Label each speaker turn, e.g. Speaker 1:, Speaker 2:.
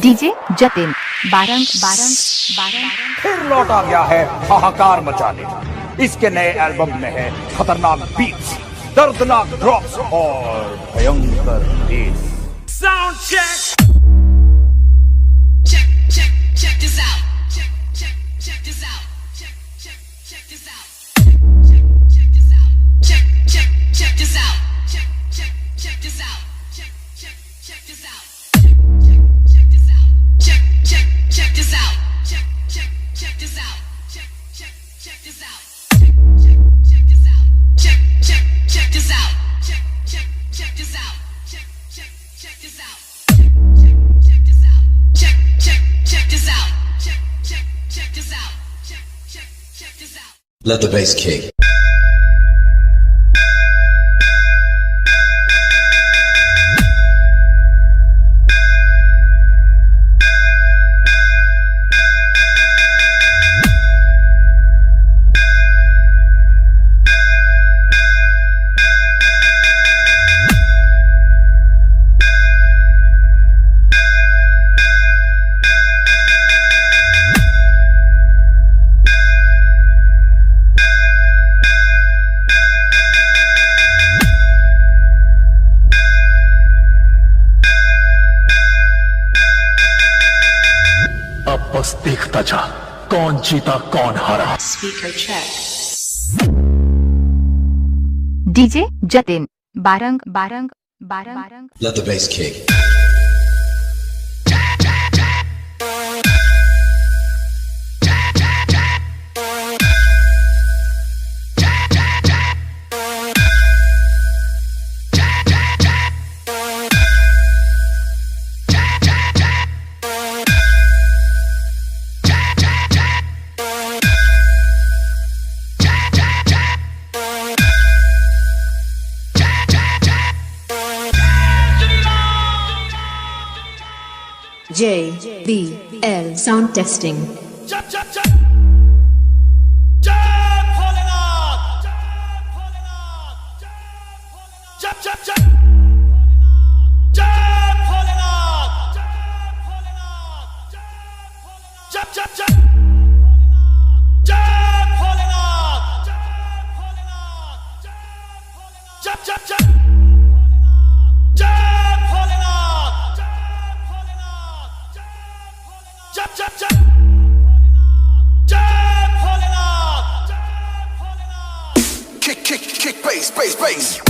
Speaker 1: DJ Jatin Barang Barang Barang
Speaker 2: फिर लौट आ गया है हाहाकार मचाने। इसके नए एल्बम में है खतरनाक बीट्स, दर्दनाक ड्रॉप्स और भयंकर bass. Sound check.
Speaker 3: Check this out. Check this out. Check this out. Check this out. Check this out. Check this out. Check this out. Check this out. Check this out. Check this out. Check this out. Check this out. Check this out. Check this out. Check this out. Check this out. Check this out. Check this out.
Speaker 4: Let the bass kick.
Speaker 5: अब बस देखता जा कौन जीता कौन हारा।
Speaker 3: Speaker check.
Speaker 1: DJ Jatin Barang Barang Barang
Speaker 4: Let the bass kick.
Speaker 6: JBL sound testing.
Speaker 2: Kick, bass, bass, bass.